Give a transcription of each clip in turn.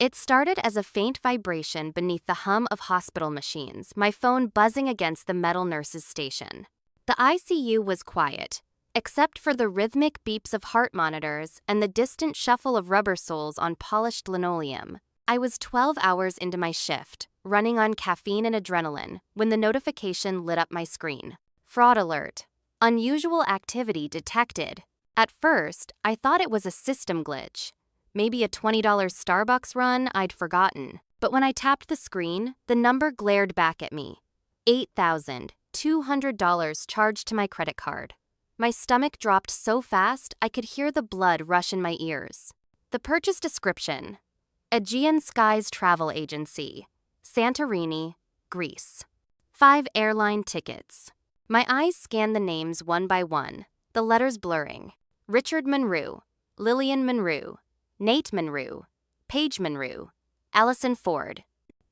It started as a faint vibration beneath the hum of hospital machines, my phone buzzing against the metal nurse's station. The ICU was quiet, except for the rhythmic beeps of heart monitors and the distant shuffle of rubber soles on polished linoleum. I was 12 hours into my shift, running on caffeine and adrenaline, when the notification lit up my screen. Fraud alert. Unusual activity detected. At first, I thought it was a system glitch. Maybe a $20 Starbucks run I'd forgotten. But when I tapped the screen, the number glared back at me. $8,200 charged to my credit card. My stomach dropped so fast I could hear the blood rush in my ears. The purchase description: Aegean Skies Travel Agency, Santorini, Greece. 5 airline tickets. My eyes scanned the names one by one, the letters blurring. Richard Monroe, Lillian Monroe, Nate Monroe, Paige Monroe, Allison Ford.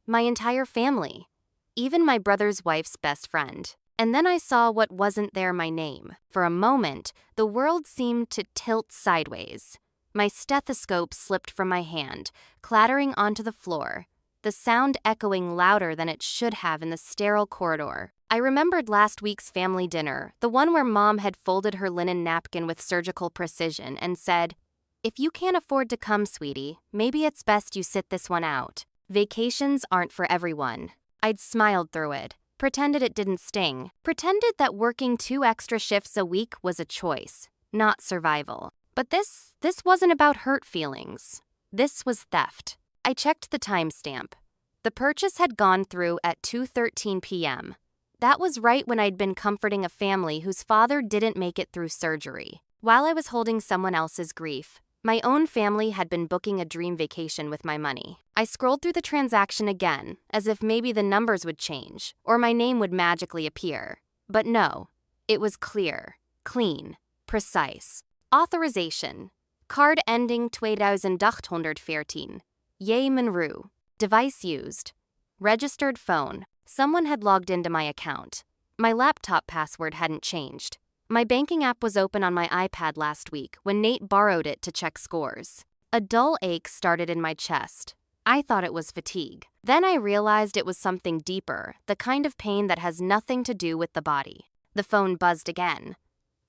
My entire family. Even my brother's wife's best friend. And then I saw what wasn't there: my name. For a moment, the world seemed to tilt sideways. My stethoscope slipped from my hand, clattering onto the floor, the sound echoing louder than it should have in the sterile corridor. I remembered last week's family dinner, the one where Mom had folded her linen napkin with surgical precision and said, "If you can't afford to come, sweetie, maybe it's best you sit this one out. Vacations aren't for everyone." I'd smiled through it, pretended it didn't sting, pretended that working 2 extra shifts a week was a choice, not survival. But this wasn't about hurt feelings. This was theft. I checked the timestamp. The purchase had gone through at 2:13 p.m. That was right when I'd been comforting a family whose father didn't make it through surgery. While I was holding someone else's grief, my own family had been booking a dream vacation with my money. I scrolled through the transaction again, as if maybe the numbers would change, or my name would magically appear. But no, it was clear, clean, precise. Authorization. Card ending 2814. Ye Monroe. Device used. Registered phone. Someone had logged into my account. My laptop password hadn't changed. My banking app was open on my iPad last week when Nate borrowed it to check scores. A dull ache started in my chest. I thought it was fatigue. Then I realized it was something deeper, the kind of pain that has nothing to do with the body. The phone buzzed again.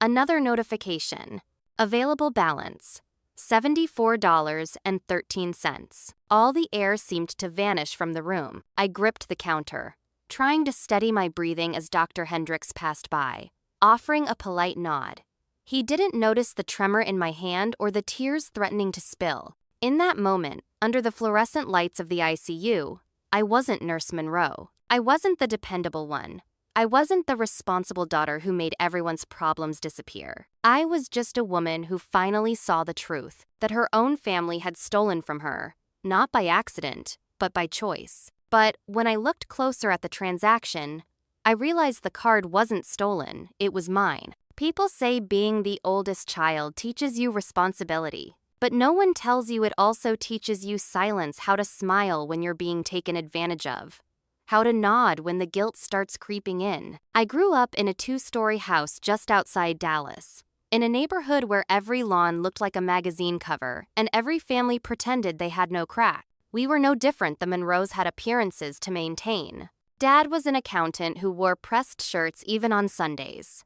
Another notification. Available balance. $74.13. All the air seemed to vanish from the room. I gripped the counter, trying to steady my breathing as Dr. Hendricks passed by, offering a polite nod. He didn't notice the tremor in my hand or the tears threatening to spill. In that moment, under the fluorescent lights of the ICU, I wasn't Nurse Monroe. I wasn't the dependable one. I wasn't the responsible daughter who made everyone's problems disappear. I was just a woman who finally saw the truth, that her own family had stolen from her, not by accident, but by choice. But when I looked closer at the transaction, I realized the card wasn't stolen, it was mine. People say being the oldest child teaches you responsibility, but no one tells you it also teaches you silence, how to smile when you're being taken advantage of, how to nod when the guilt starts creeping in. I grew up in a 2-story house just outside Dallas, in a neighborhood where every lawn looked like a magazine cover and every family pretended they had no crack. We were no different. The Monroes had appearances to maintain. Dad was an accountant who wore pressed shirts even on Sundays.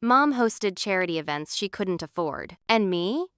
Mom hosted charity events she couldn't afford. And me?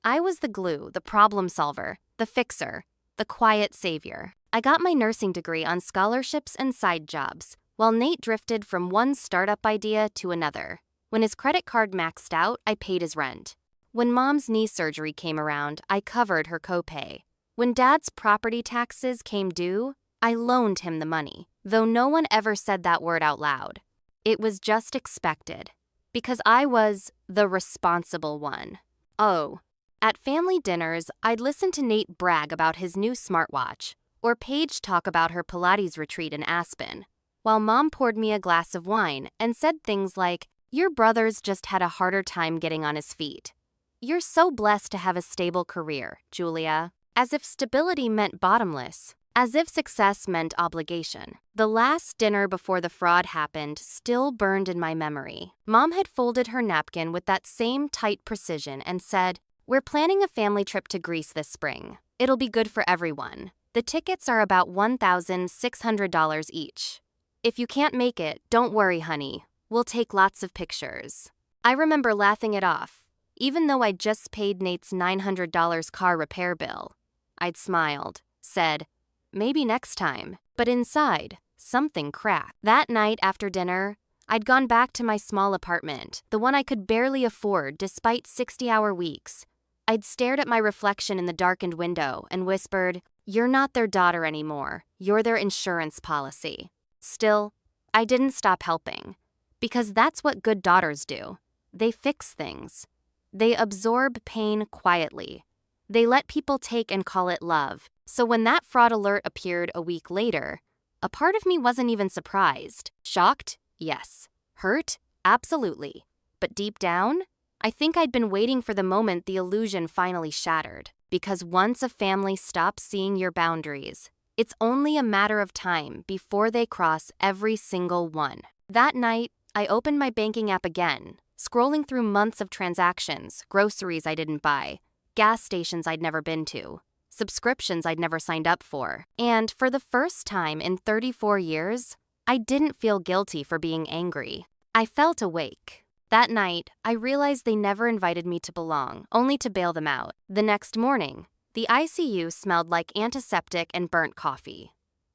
I was the glue, the problem solver, the fixer, the quiet savior. I got my nursing degree on scholarships and side jobs, while Nate drifted from one startup idea to another. When his credit card maxed out, I paid his rent. When Mom's knee surgery came around, I covered her copay. When Dad's property taxes came due, I loaned him the money, though no one ever said that word out loud. It was just expected, because I was the responsible one. Oh, at family dinners, I'd listen to Nate brag about his new smartwatch, or Paige talk about her Pilates retreat in Aspen, while Mom poured me a glass of wine and said things like, "Your brother's just had a harder time getting on his feet. You're so blessed to have a stable career, Julia." As if stability meant bottomless, as if success meant obligation. The last dinner before the fraud happened still burned in my memory. Mom had folded her napkin with that same tight precision and said, "We're planning a family trip to Greece this spring. It'll be good for everyone. The tickets are about $1,600 each. If you can't make it, don't worry, honey. We'll take lots of pictures. I remember laughing it off, even though I'd just paid Nate's $900 car repair bill. I'd smiled, said, maybe next time. But inside, something cracked. That night after dinner, I'd gone back to my small apartment, the one I could barely afford despite 60-hour weeks. I'd stared at my reflection in the darkened window and whispered, "You're not their daughter anymore. You're their insurance policy." Still, I didn't stop helping. Because that's what good daughters do. They fix things. They absorb pain quietly. They let people take and call it love. So when that fraud alert appeared a week later, a part of me wasn't even surprised. Shocked? Yes. Hurt? Absolutely. But deep down, I think I'd been waiting for the moment the illusion finally shattered. Because once a family stops seeing your boundaries, it's only a matter of time before they cross every single one. That night, I opened my banking app again, scrolling through months of transactions, groceries I didn't buy, gas stations I'd never been to, subscriptions I'd never signed up for. And for the first time in 34 years, I didn't feel guilty for being angry. I felt awake. That night, I realized they never invited me to belong, only to bail them out. The next morning, the ICU smelled like antiseptic and burnt coffee.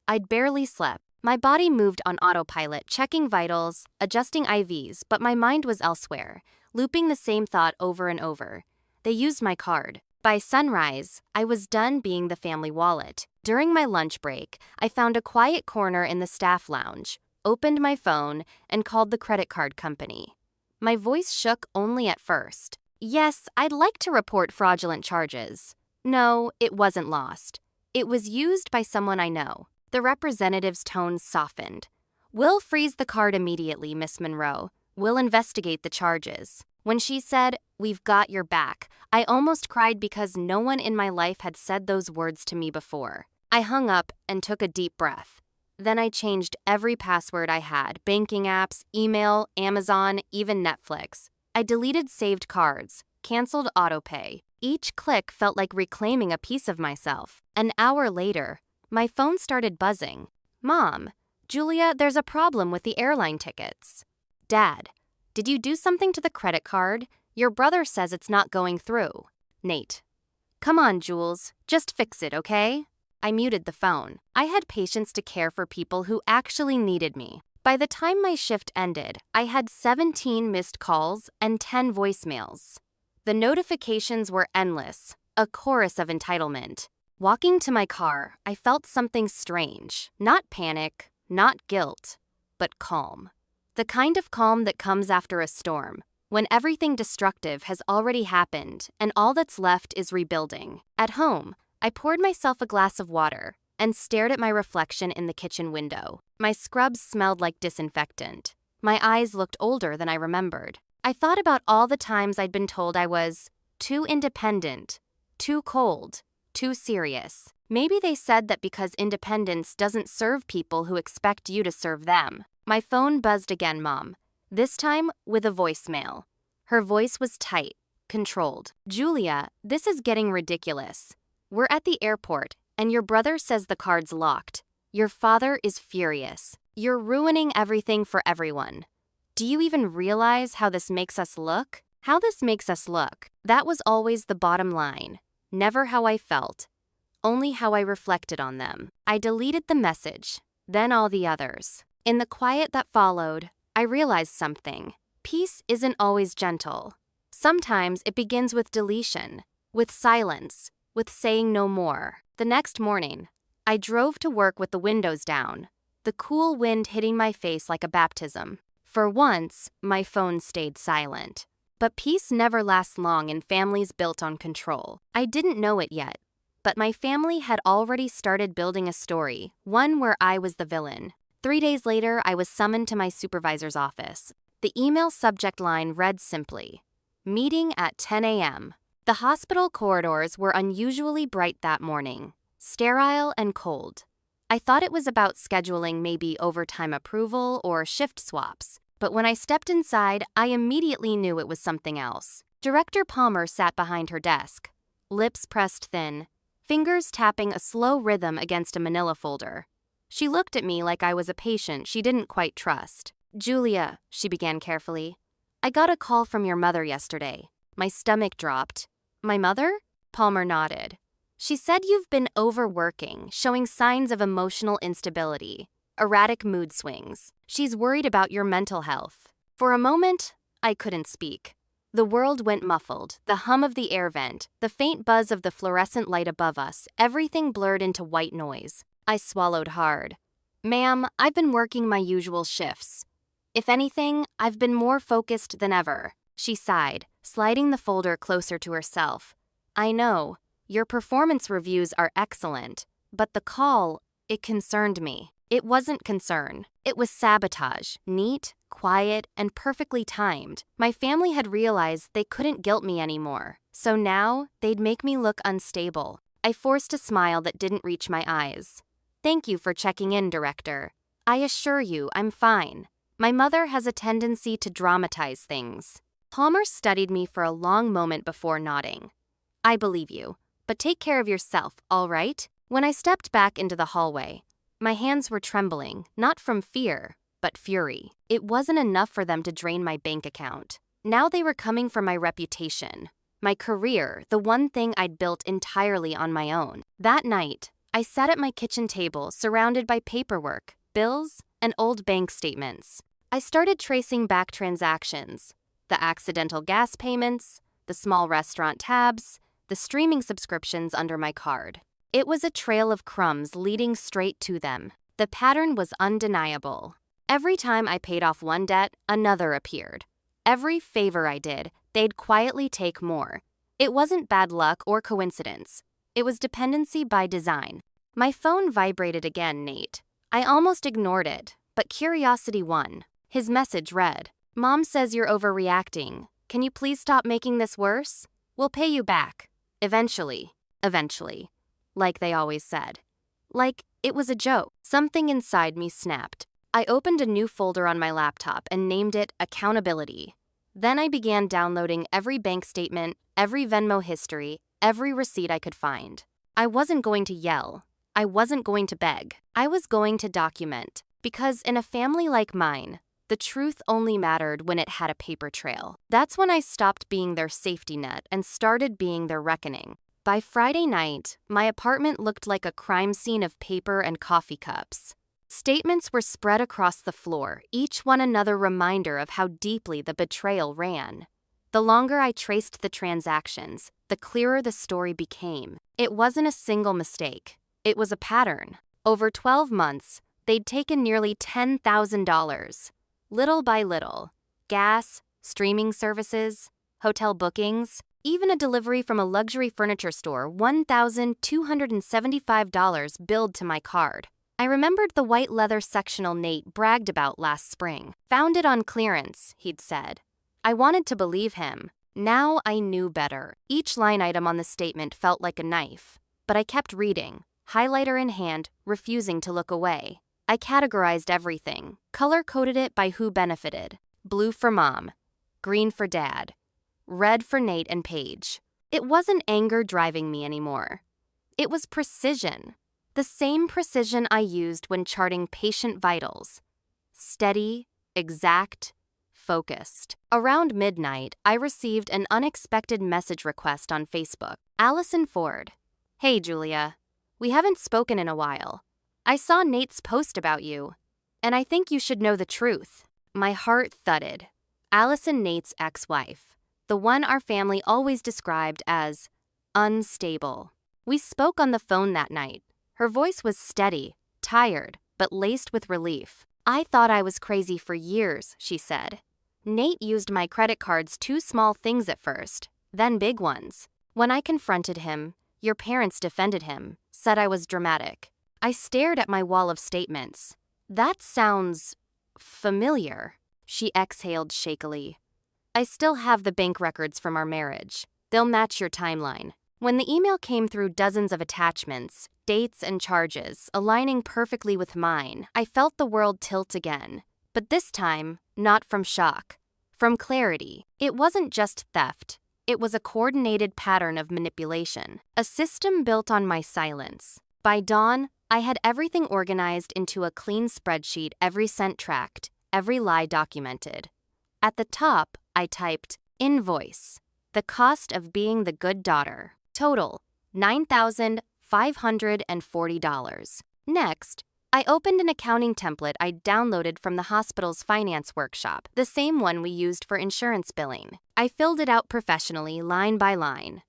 I'd barely slept. My body moved on autopilot, checking vitals, adjusting IVs, but my mind was elsewhere, looping the same thought over and over. They used my card. By sunrise, I was done being the family wallet. During my lunch break, I found a quiet corner in the staff lounge, opened my phone, and called the credit card company. My voice shook only at first. Yes, I'd like to report fraudulent charges. No, it wasn't lost. It was used by someone I know. The representative's tone softened. "We'll freeze the card immediately, Miss Monroe. We'll investigate the charges." When she said, "We've got your back," I almost cried because no one in my life had said those words to me before. I hung up and took a deep breath. Then I changed every password I had, banking apps, email, Amazon, even Netflix. I deleted saved cards, canceled autopay. Each click felt like reclaiming a piece of myself. An hour later, my phone started buzzing. "Mom, Julia, there's a problem with the airline tickets." "Dad, did you do something to the credit card? Your brother says it's not going through." "Nate, come on, Jules, just fix it, okay?" I muted the phone. I had patience to care for people who actually needed me. By the time my shift ended, I had 17 missed calls and 10 voicemails. The notifications were endless, a chorus of entitlement. Walking to my car, I felt something strange. Not panic, not guilt, but calm. The kind of calm that comes after a storm, when everything destructive has already happened and all that's left is rebuilding. At home, I poured myself a glass of water and stared at my reflection in the kitchen window. My scrubs smelled like disinfectant. My eyes looked older than I remembered. I thought about all the times I'd been told I was too independent, too cold, too serious. Maybe they said that because independence doesn't serve people who expect you to serve them. My phone buzzed again, Mom, this time with a voicemail. Her voice was tight, controlled. "Julia, this is getting ridiculous. We're at the airport, and your brother says the card's locked. Your father is furious. You're ruining everything for everyone. Do you even realize how this makes us look?" How this makes us look, that was always the bottom line. Never how I felt, only how I reflected on them. I deleted the message, then all the others. In the quiet that followed, I realized something. Peace isn't always gentle. Sometimes it begins with deletion, with silence, with saying no more. The next morning, I drove to work with the windows down, the cool wind hitting my face like a baptism. For once, my phone stayed silent. But peace never lasts long in families built on control. I didn't know it yet, but my family had already started building a story, one where I was the villain. 3 days later, I was summoned to my supervisor's office. The email subject line read simply, "Meeting at 10 a.m." The hospital corridors were unusually bright that morning, sterile and cold. I thought it was about scheduling maybe overtime approval or shift swaps, but when I stepped inside, I immediately knew it was something else. Director Palmer sat behind her desk, lips pressed thin, fingers tapping a slow rhythm against a manila folder. She looked at me like I was a patient she didn't quite trust. "Julia," she began carefully, "I got a call from your mother yesterday." My stomach dropped. "My mother?" Palmer nodded. "She said you've been overworking, showing signs of emotional instability, erratic mood swings. She's worried about your mental health." For a moment, I couldn't speak. The world went muffled, the hum of the air vent, the faint buzz of the fluorescent light above us, everything blurred into white noise. I swallowed hard. "Ma'am, I've been working my usual shifts. If anything, I've been more focused than ever." She sighed, sliding the folder closer to herself. "I know. Your performance reviews are excellent, but the call, it concerned me." It wasn't concern. It was sabotage, neat, quiet, and perfectly timed. My family had realized they couldn't guilt me anymore, so now they'd make me look unstable. I forced a smile that didn't reach my eyes. "Thank you for checking in, Director. I assure you I'm fine. My mother has a tendency to dramatize things." Palmer studied me for a long moment before nodding. "I believe you, but take care of yourself, all right?" When I stepped back into the hallway, my hands were trembling, not from fear, but fury. It wasn't enough for them to drain my bank account. Now they were coming for my reputation, my career, the one thing I'd built entirely on my own. That night, I sat at my kitchen table surrounded by paperwork, bills, and old bank statements. I started tracing back transactions, the accidental gas payments, the small restaurant tabs, the streaming subscriptions under my card. It was a trail of crumbs leading straight to them. The pattern was undeniable. Every time I paid off one debt, another appeared. Every favor I did, they'd quietly take more. It wasn't bad luck or coincidence. It was dependency by design. My phone vibrated again, Nate. I almost ignored it, but curiosity won. His message read, "Mom says you're overreacting. Can you please stop making this worse? We'll pay you back. Eventually." Eventually. Like they always said. Like it was a joke. Something inside me snapped. I opened a new folder on my laptop and named it Accountability. Then I began downloading every bank statement, every Venmo history, every receipt I could find. I wasn't going to yell. I wasn't going to beg. I was going to document. Because in a family like mine, the truth only mattered when it had a paper trail. That's when I stopped being their safety net and started being their reckoning. By Friday night, my apartment looked like a crime scene of paper and coffee cups. Statements were spread across the floor, each one another reminder of how deeply the betrayal ran. The longer I traced the transactions, the clearer the story became. It wasn't a single mistake. It was a pattern. Over 12 months, they'd taken nearly $10,000. Little by little. Gas, streaming services, hotel bookings, even a delivery from a luxury furniture store, $1,275 billed to my card. I remembered the white leather sectional Nate bragged about last spring. "Found it on clearance," he'd said. I wanted to believe him. Now I knew better. Each line item on the statement felt like a knife. But I kept reading, highlighter in hand, refusing to look away. I categorized everything, color-coded it by who benefited. Blue for Mom, green for Dad, red for Nate and Paige. It wasn't anger driving me anymore. It was precision. The same precision I used when charting patient vitals. Steady, exact, focused. Around midnight, I received an unexpected message request on Facebook. Allison Ford. "Hey, Julia. We haven't spoken in a while. I saw Nate's post about you, and I think you should know the truth." My heart thudded. Allison, Nate's ex-wife. The one our family always described as unstable. We spoke on the phone that night. Her voice was steady, tired, but laced with relief. "I thought I was crazy for years," she said. "Nate used my credit cards to small things at first, then big ones. When I confronted him, your parents defended him, said I was dramatic." I stared at my wall of statements. "That sounds familiar," she exhaled shakily. "I still have the bank records from our marriage. They'll match your timeline." When the email came through dozens of attachments, dates and charges, aligning perfectly with mine, I felt the world tilt again. But this time, not from shock. From clarity. It wasn't just theft. It was a coordinated pattern of manipulation, a system built on my silence. By dawn, I had everything organized into a clean spreadsheet, every cent tracked, every lie documented. At the top, I typed, Invoice, the cost of being the good daughter. Total, $9,540. Next, I opened an accounting template I'd downloaded from the hospital's finance workshop, the same one we used for insurance billing. I filled it out professionally, line by line.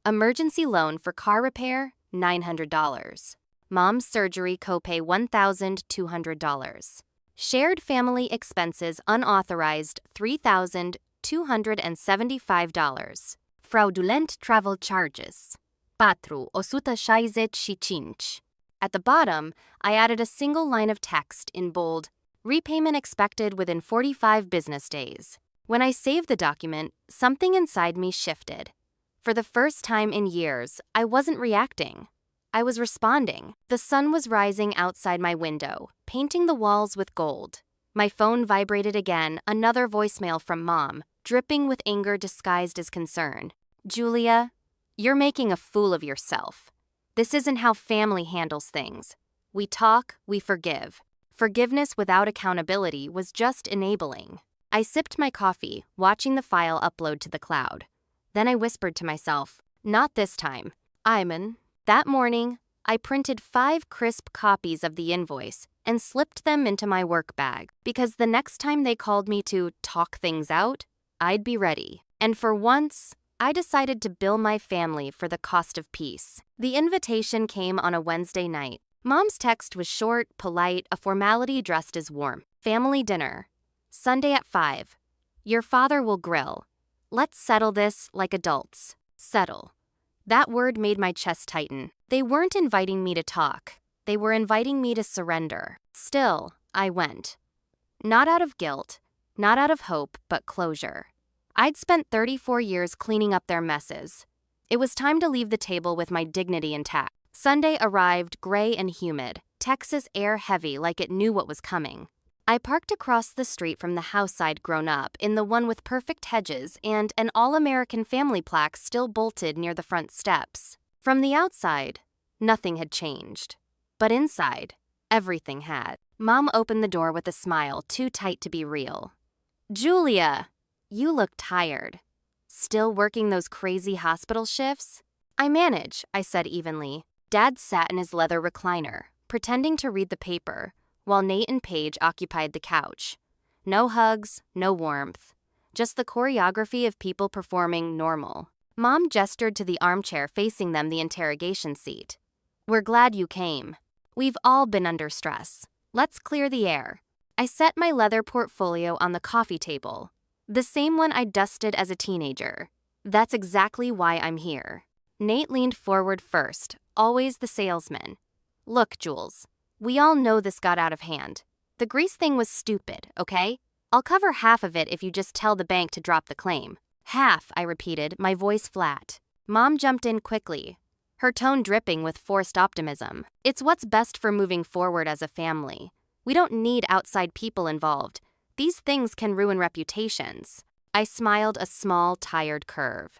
Emergency loan for car repair, $900. Mom's surgery copay, $1,200. Shared family expenses unauthorized, $3,275. Fraudulent travel charges, 465. At the bottom, I added a single line of text in bold, repayment expected within 45 business days. When I saved the document, something inside me shifted. For the first time in years, I wasn't reacting. I was responding. The sun was rising outside my window, painting the walls with gold. My phone vibrated again, another voicemail from Mom, dripping with anger disguised as concern. Julia, you're making a fool of yourself. This isn't how family handles things. We talk, we forgive. Forgiveness without accountability was just enabling. I sipped my coffee, watching the file upload to the cloud. Then I whispered to myself, not this time. Iman. That morning, I printed 5 crisp copies of the invoice and slipped them into my work bag, because the next time they called me to talk things out, I'd be ready. And for once, I decided to bill my family for the cost of peace. The invitation came on a Wednesday night. Mom's text was short, polite, a formality dressed as warmth. Family dinner. Sunday at 5. Your father will grill. Let's settle this like adults. Settle. That word made my chest tighten. They weren't inviting me to talk. They were inviting me to surrender. Still, I went. Not out of guilt, not out of hope, but closure. I'd spent 34 years cleaning up their messes. It was time to leave the table with my dignity intact. Sunday arrived, gray and humid, Texas air heavy like it knew what was coming. I parked across the street from the house I'd grown up, in the one with perfect hedges and an all-American family plaque still bolted near the front steps. From the outside, nothing had changed. But inside, everything had. Mom opened the door with a smile too tight to be real. Julia! You look tired. Still working those crazy hospital shifts? I manage, I said evenly. Dad sat in his leather recliner, pretending to read the paper, while Nate and Paige occupied the couch. No hugs, no warmth. Just the choreography of people performing normal. Mom gestured to the armchair facing them, the interrogation seat. We're glad you came. We've all been under stress. Let's clear the air. I set my leather portfolio on the coffee table. The same one I dusted as a teenager. That's exactly why I'm here. Nate leaned forward first, always the salesman. Look, Jules, we all know this got out of hand. The grease thing was stupid, okay? I'll cover half of it if you just tell the bank to drop the claim. Half, I repeated, my voice flat. Mom jumped in quickly, her tone dripping with forced optimism. It's what's best for moving forward as a family. We don't need outside people involved. These things can ruin reputations. I smiled a small, tired curve.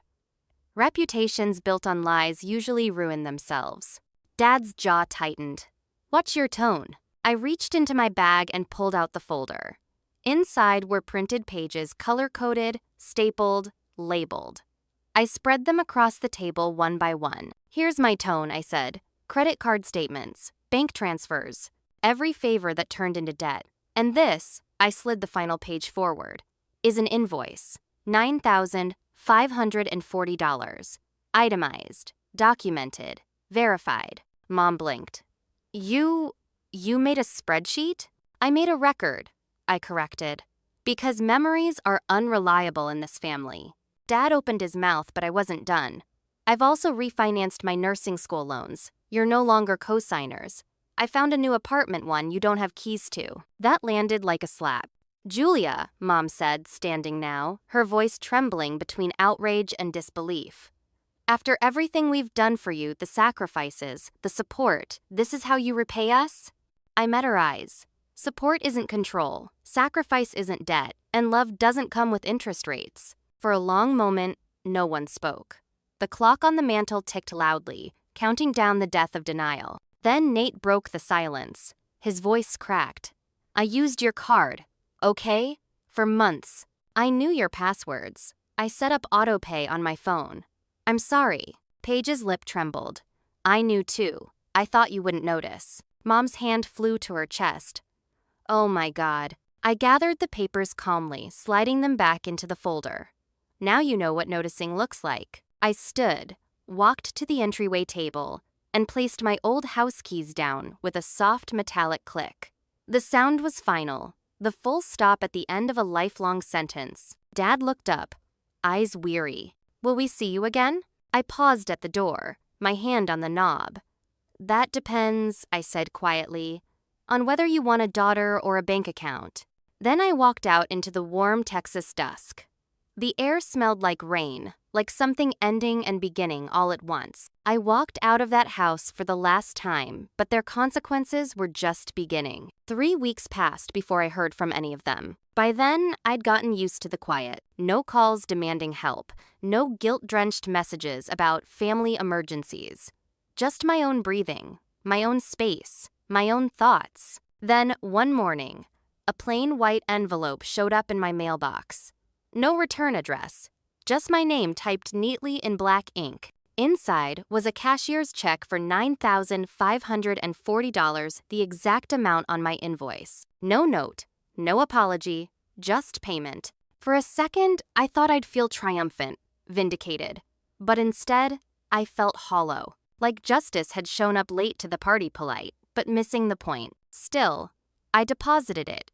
Reputations built on lies usually ruin themselves. Dad's jaw tightened. Watch your tone. I reached into my bag and pulled out the folder. Inside were printed pages, color-coded, stapled, labeled. I spread them across the table one by one. Here's my tone, I said. Credit card statements, bank transfers, every favor that turned into debt. And this, I slid the final page forward, is an invoice. $9,540. Itemized, documented, verified. Mom blinked. You made a spreadsheet? I made a record, I corrected. Because memories are unreliable in this family. Dad opened his mouth, but I wasn't done. I've also refinanced my nursing school loans. You're no longer co-signers. I found a new apartment one you don't have keys to. That landed like a slap. Julia, Mom said, standing now, her voice trembling between outrage and disbelief. After everything we've done for you, the sacrifices, the support, this is how you repay us? I met her eyes. Support isn't control, sacrifice isn't debt, and love doesn't come with interest rates. For a long moment, No one spoke. The clock on the mantel ticked loudly, counting down the death of denial. Then Nate broke the silence. His voice cracked. I used your card, okay? For months. I knew your passwords. I set up autopay on my phone. I'm sorry. Paige's lip trembled. I knew too. I thought you wouldn't notice. Mom's hand flew to her chest. Oh my God. I gathered the papers calmly, sliding them back into the folder. Now you know what noticing looks like. I stood, walked to the entryway table, and placed my old house keys down with a soft metallic click. The sound was final, the full stop at the end of a lifelong sentence. Dad looked up, eyes weary. Will we see you again? I paused at the door, my hand on the knob. That depends, I said quietly, on whether you want a daughter or a bank account. Then I walked out into the warm Texas dusk. The air smelled like rain, like something ending and beginning all at once. I walked out of that house for the last time, but their consequences were just beginning. 3 weeks passed before I heard from any of them. By then, I'd gotten used to the quiet. No calls demanding help, no guilt-drenched messages about family emergencies. Just my own breathing, my own space, my own thoughts. Then, one morning, a plain white envelope showed up in my mailbox. No return address, just my name typed neatly in black ink. Inside was a cashier's check for $9,540, the exact amount on my invoice. No note, no apology, just payment. For a second, I thought I'd feel triumphant, vindicated. But instead, I felt hollow, like justice had shown up late to the party polite, but missing the point. Still, I deposited it.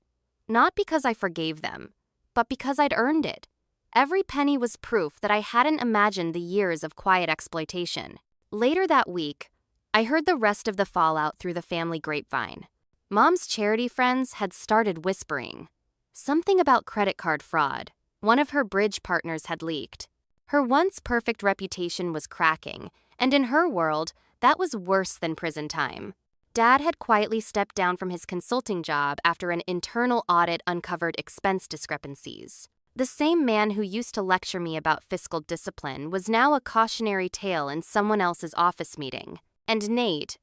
Not because I forgave them, but because I'd earned it. Every penny was proof that I hadn't imagined the years of quiet exploitation. Later that week, I heard the rest of the fallout through the family grapevine. Mom's charity friends had started whispering. Something about credit card fraud. One of her bridge partners had leaked. Her once perfect reputation was cracking, and in her world, that was worse than prison time. Dad had quietly stepped down from his consulting job after an internal audit uncovered expense discrepancies. The same man who used to lecture me about fiscal discipline was now a cautionary tale in someone else's office meeting. And Nate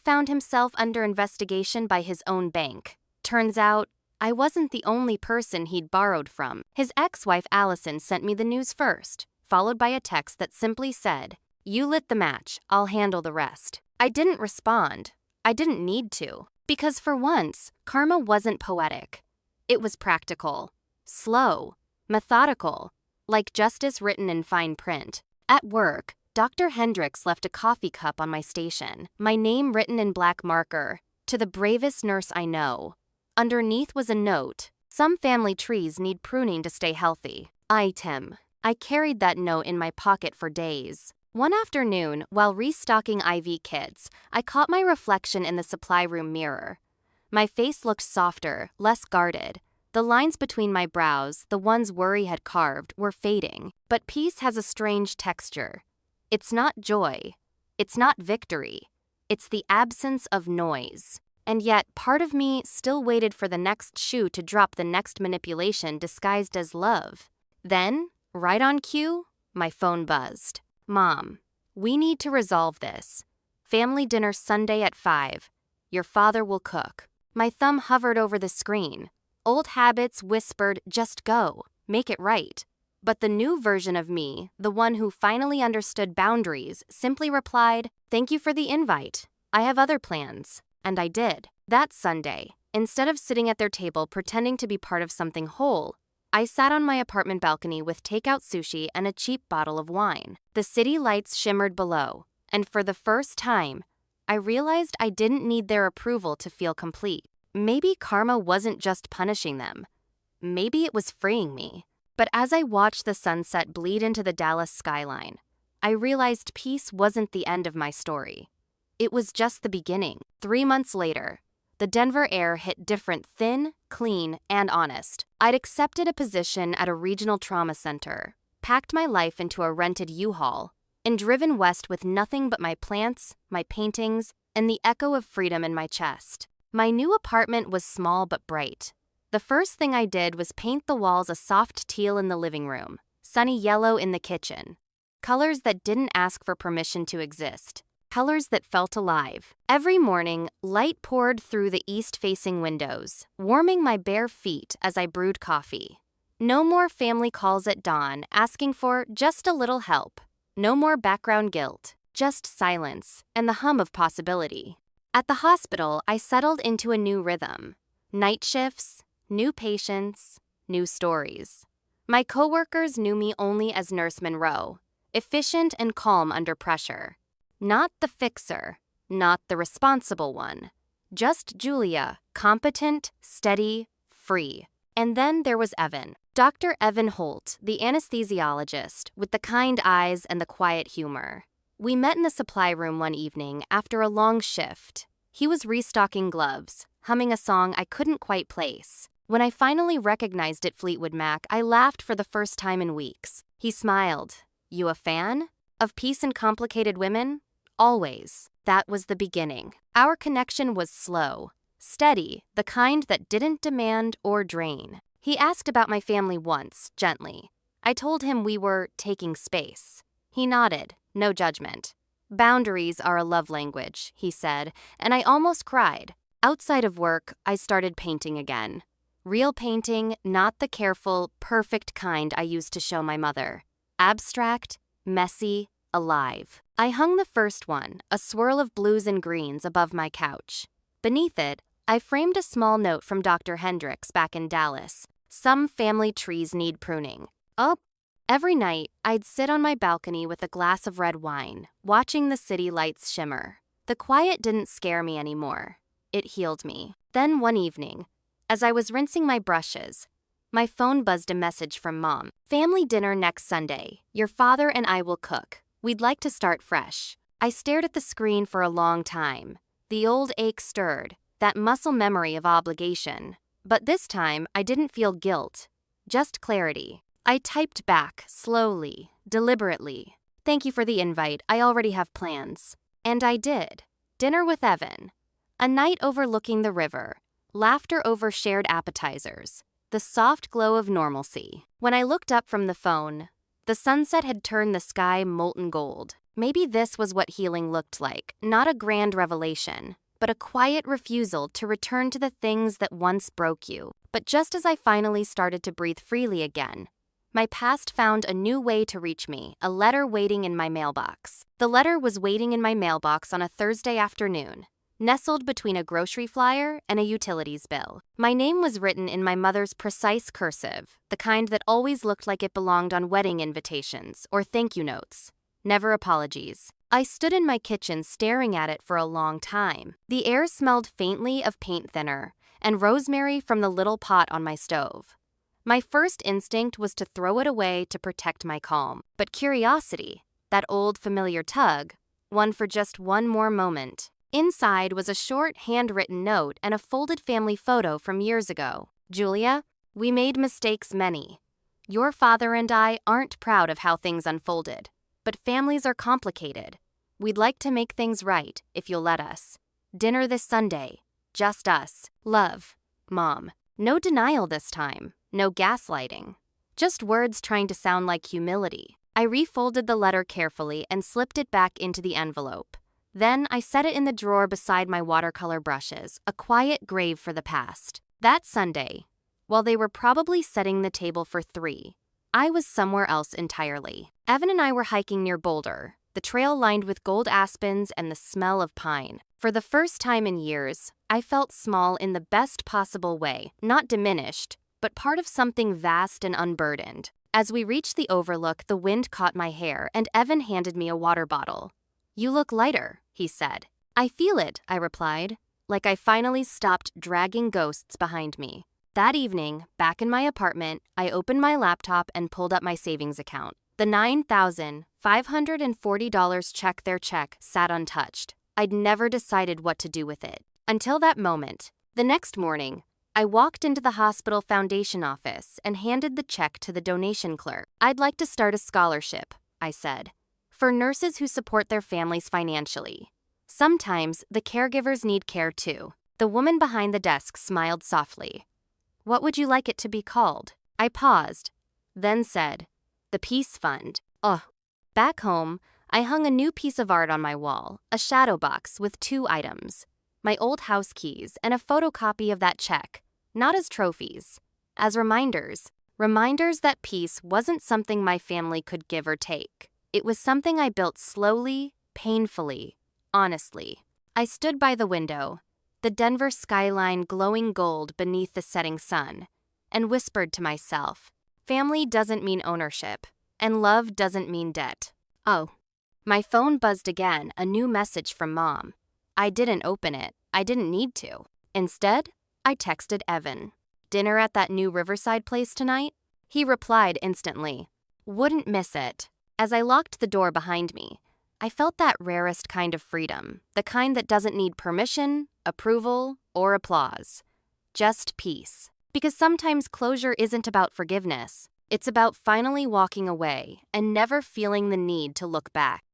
found himself under investigation by his own bank. Turns out, I wasn't the only person he'd borrowed from. His ex-wife Allison sent me the news first, followed by a text that simply said, "You lit the match, I'll handle the rest." I didn't respond. I didn't need to. Because for once, karma wasn't poetic. It was practical. Slow. Methodical. Like justice written in fine print. At work, Dr. Hendricks left a coffee cup on my station, my name written in black marker, "To the bravest nurse I know." Underneath was a note, "Some family trees need pruning to stay healthy. Item." I carried that note in my pocket for days. One afternoon, while restocking IV kits, I caught my reflection in the supply room mirror. My face looked softer, less guarded. The lines between my brows, the ones worry had carved, were fading. But peace has a strange texture. It's not joy. It's not victory. It's the absence of noise. And yet, part of me still waited for the next shoe to drop the next manipulation disguised as love. Then, right on cue, my phone buzzed. "Mom, we need to resolve this. Family dinner Sunday at 5. Your father will cook." My thumb hovered over the screen. Old habits whispered, "Just go. Make it right." But the new version of me, the one who finally understood boundaries, simply replied, "Thank you for the invite. I have other plans." And I did. That Sunday, instead of sitting at their table pretending to be part of something whole, I sat on my apartment balcony with takeout sushi and a cheap bottle of wine. The city lights shimmered below, and for the first time, I realized I didn't need their approval to feel complete. Maybe karma wasn't just punishing them. Maybe it was freeing me. But as I watched the sunset bleed into the Dallas skyline, I realized peace wasn't the end of my story. It was just the beginning. 3 months later, the Denver air hit different, thin, clean, and honest. I'd accepted a position at a regional trauma center, packed my life into a rented U-Haul, and driven west with nothing but my plants, my paintings, and the echo of freedom in my chest. My new apartment was small but bright. The first thing I did was paint the walls a soft teal in the living room, sunny yellow in the kitchen. Colors that didn't ask for permission to exist. Colors that felt alive. Every morning, light poured through the east-facing windows, warming my bare feet as I brewed coffee. No more family calls at dawn asking for just a little help. No more background guilt, just silence and the hum of possibility. At the hospital, I settled into a new rhythm. Night shifts, new patients, new stories. My coworkers knew me only as Nurse Monroe, efficient and calm under pressure. Not the fixer, not the responsible one. Just Julia, competent, steady, free. And then there was Evan. Dr. Evan Holt, the anesthesiologist, with the kind eyes and the quiet humor. We met in the supply room one evening after a long shift. He was restocking gloves, humming a song I couldn't quite place. When I finally recognized it Fleetwood Mac, I laughed for the first time in weeks. He smiled. "You a fan? Of peace and complicated women?" "Always." That was the beginning. Our connection was slow, steady, the kind that didn't demand or drain. He asked about my family once, gently. I told him we were taking space. He nodded, no judgment. "Boundaries are a love language," he said, and I almost cried. Outside of work, I started painting again. Real painting, not the careful, perfect kind I used to show my mother. Abstract, messy, alive. I hung the first one, a swirl of blues and greens, above my couch. Beneath it, I framed a small note from Dr. Hendricks back in Dallas. "Some family trees need pruning." Oh. Every night, I'd sit on my balcony with a glass of red wine, watching the city lights shimmer. The quiet didn't scare me anymore. It healed me. Then one evening, as I was rinsing my brushes, my phone buzzed a message from Mom. "Family dinner next Sunday. Your father and I will cook. We'd like to start fresh." I stared at the screen for a long time. The old ache stirred, that muscle memory of obligation. But this time, I didn't feel guilt, just clarity. I typed back, slowly, deliberately. "Thank you for the invite. I already have plans." And I did. Dinner with Evan. A night overlooking the river. Laughter over shared appetizers. The soft glow of normalcy. When I looked up from the phone, the sunset had turned the sky molten gold. Maybe this was what healing looked like. Not a grand revelation, but a quiet refusal to return to the things that once broke you. But just as I finally started to breathe freely again, my past found a new way to reach me, a letter waiting in my mailbox. The letter was waiting in my mailbox on a Thursday afternoon, nestled between a grocery flyer and a utilities bill. My name was written in my mother's precise cursive, the kind that always looked like it belonged on wedding invitations or thank you notes. Never apologies. I stood in my kitchen staring at it for a long time. The air smelled faintly of paint thinner and rosemary from the little pot on my stove. My first instinct was to throw it away to protect my calm. But curiosity, that old familiar tug, won for just one more moment. Inside was a short, handwritten note and a folded family photo from years ago. "Julia, we made mistakes many. Your father and I aren't proud of how things unfolded, but families are complicated. We'd like to make things right, if you'll let us. Dinner this Sunday. Just us. Love, Mom." No denial this time. No gaslighting. Just words trying to sound like humility. I refolded the letter carefully and slipped it back into the envelope. Then I set it in the drawer beside my watercolor brushes, a quiet grave for the past. That Sunday, while they were probably setting the table for 3, I was somewhere else entirely. Evan and I were hiking near Boulder, the trail lined with gold aspens and the smell of pine. For the first time in years, I felt small in the best possible way, not diminished, but part of something vast and unburdened. As we reached the overlook, the wind caught my hair, and Evan handed me a water bottle. "You look lighter," he said. "I feel it," I replied, like I finally stopped dragging ghosts behind me. That evening, back in my apartment, I opened my laptop and pulled up my savings account. The $9,540 check sat untouched. I'd never decided what to do with it. Until that moment. The next morning, I walked into the hospital foundation office and handed the check to the donation clerk. "I'd like to start a scholarship," I said, "for nurses who support their families financially. Sometimes the caregivers need care too." The woman behind the desk smiled softly. "What would you like it to be called?" I paused, then said, "The The Peace Fund. Ugh. Back home, I hung a new piece of art on my wall, a shadow box with 2 items. My old house keys and a photocopy of that check, not as trophies, as reminders. Reminders that peace wasn't something my family could give or take. It was something I built slowly, painfully, honestly. I stood by the window, the Denver skyline glowing gold beneath the setting sun, and whispered to myself, family doesn't mean ownership, and love doesn't mean debt. Oh. My phone buzzed again, a new message from Mom. I didn't open it. I didn't need to. Instead, I texted Evan. Dinner at that new Riverside place tonight? He replied instantly. Wouldn't miss it. As I locked the door behind me, I felt that rarest kind of freedom, the kind that doesn't need permission, approval, or applause. Just peace. Because sometimes closure isn't about forgiveness. It's about finally walking away and never feeling the need to look back.